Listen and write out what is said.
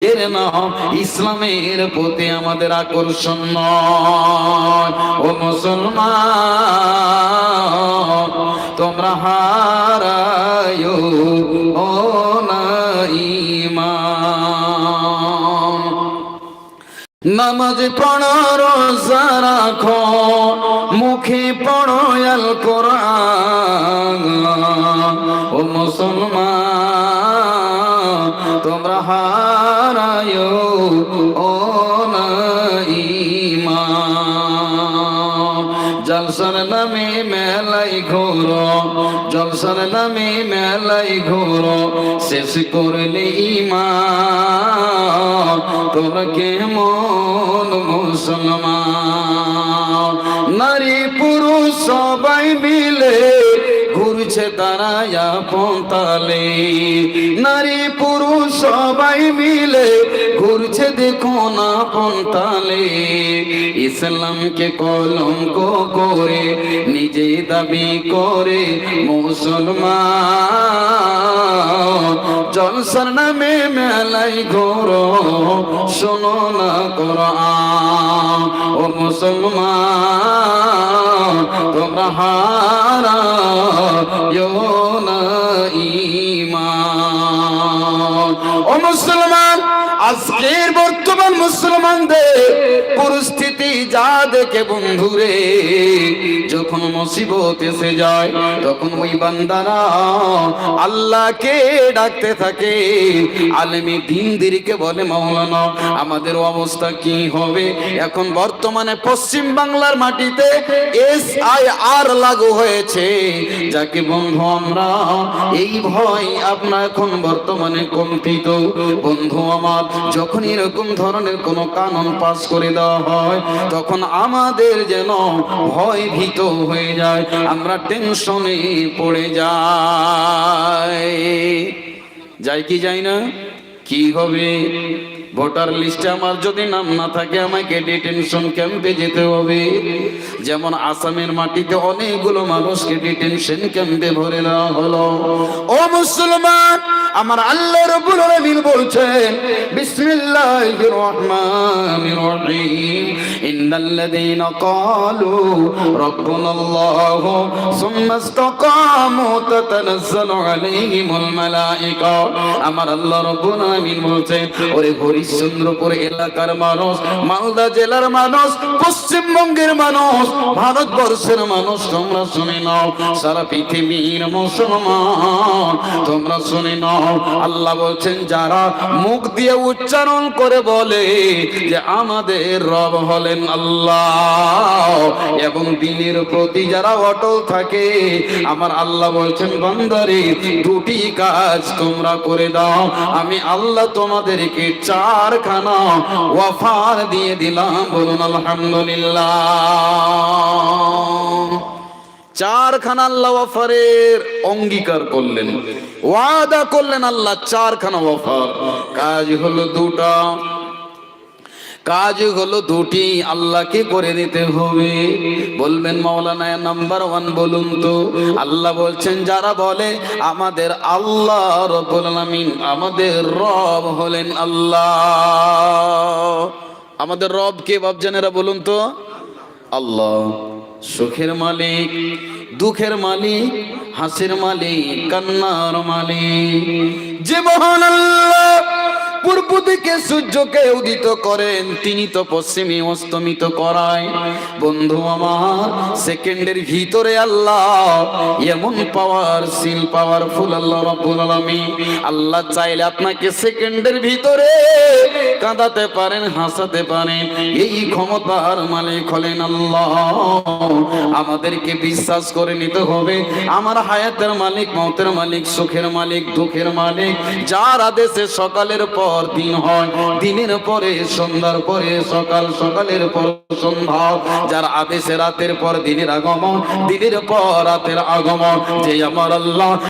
এর নাম ইসলামের প্রতি আমাদের আকর্ষণ নয়। ও মুসলমান, তোমরা হারায়ো ও না ঈমান। নামাজ পড়ো, রোজা রাখো, মুখে পড়ো আল কোরআন। ও মুসলমান, তোমরা হারায়ো ও না ঈমান। জলসার নামে মেলাই ঘোরো, জলসার নামে মেলাই ঘোরো, শেষ করলে ঈমান। তোমরা কেমন মুসলমান? নারী পুরুষ সবাই মিলে ঘুরছে তারা আপন তালে। নারী পুরুষ সবাই মিলে ঘুরছে দেখুন আপন তালে। ইসলামকে কলঙ্ক করে নিজে দাবি করে মুসলমান। জলসার নামে মেলাই ঘোরো, শোনো না কোরআন। ও মুসলমান, তোমরা হারায়ো না ঈমান। ও মুসলমান, আজকের বর্তমান মুসলমানদের পরিস্থিতি যা দেখে বন্ধুরে, যখন মুসিবত এসে যায় তখন ওই বান্দারা আল্লাহকে ডাকতে থাকে। আলেমে দ্বীনদেরকে বলে, মাওলানা আমাদের অবস্থা কি হবে? এখন বর্তমানে পশ্চিম বাংলার মাটিতে SIR লাগু হয়েছে, যাকে বন্ধু আমরা এই ভয় আপনার এখন বর্তমানে কম্পিত। বন্ধু আমার, যখন এরকম ধরনের কোন কানুন পাস করে দেওয়া হয় তখন আমাদের যেন ভয় ভীত হয়ে যায়, আমরা টেনশনে পড়ে যাই কি যাই না? কি হবে? ভোটার লিস্টে আমার যদি নাম না থাকে আমাকে ডিটেনশন ক্যাম্পে যেতে হবে। যেমন আসামের মাটিতে অনেকগুলো মানুষকে ডিটেনশন ক্যাম্পে ভরে দেওয়া হলো। ও মুসলমান, আমার আল্লাহ রাব্বুল আলামিন বলছেন, বিসমিল্লাহির রহমানির রহিম, ইন্নাল্লাযীনা ক্বালু রাব্বুনাল্লাহু সুম্মা ইসতাকামু তাতানাজ্জালু আলাইহিমুল মালায়েকা। আমার আল্লাহ রাব্বুল আলামিন বলছেন, ওরে হরিশ্চন্দ্রপুর এলাকার মানুষ, মালদা জেলার মানুষ, পশ্চিমবঙ্গের মানুষ, ভারতবর্ষের মানুষ, তোমরা শুনে নাও। সারা পৃথিবীর মুসলমান তোমরা শুনে নাও। আল্লাহ বলছেন, যারা মুখ দিয়ে উচ্চারণ করে বলে যে আমাদের রব হলেন আল্লাহ, এবং দ্বীনের প্রতি যারা অটল থাকে, আমার আল্লাহ বলছেন, বান্দারে দুটি কাজ তোমরা করে দাও, আমি আল্লাহ তোমাদেরকে চারখানা ওয়াফার দিয়ে দিলাম। বলুন আলহামদুলিল্লাহ। চারখানা আল্লাহ ওয়াফারের অঙ্গীকার করলেন, ওয়াদা করলেন আল্লাহ, চারখানা ওয়াফার। কাজ হলো দুটা, কাজ হলো দুটি, আল্লাহকে করে দিতে হবে। বলবেন মাওলানা নাম্বার 1 বলুন তো? আল্লাহ বলছেন, যারা বলে আমাদের আল্লাহ রব্বুল আলামিন, আমাদের রব হলেন আল্লাহ। আমাদের রব কে বাপজানেরা বলুন তো? আল্লাহ। সুখের মালিক, দুঃখের মালিক, হাসির মালিক, কান্নার মালিক, যে মহান আল্লাহ পূর্ব দিকে সূর্যকে উদিত করেন, তিনি তো পশ্চিমে অস্তমিত করায়। বন্ধু আমার, সেকেন্ডের ভিতরে আল্লাহ এমন পাওয়ারফুল আল্লাহ রাব্বুল আলামিন। আল্লাহ চাইলে আপনাকে সেকেন্ডের ভিতরে কাঁদাতে পারেন, হাসাতে পারেন। এই ক্ষমতার মালিক হলেন আল্লাহ। আমাদেরকে বিশ্বাস করে নিতে হবে, আমার হায়াতের মালিক, মওতের মালিক, সুখের মালিক, দুঃখের মালিক, যার আদেশে সকালের পর দিন হয়, দিনের পরে সন্ধ্যার পরে সকাল, সকালের পর সন্ধ্যা, যার আদেশে রাতের পর দিনের আগমন, দিনের পর রাতের আগমন, যে আমার আল্লাহ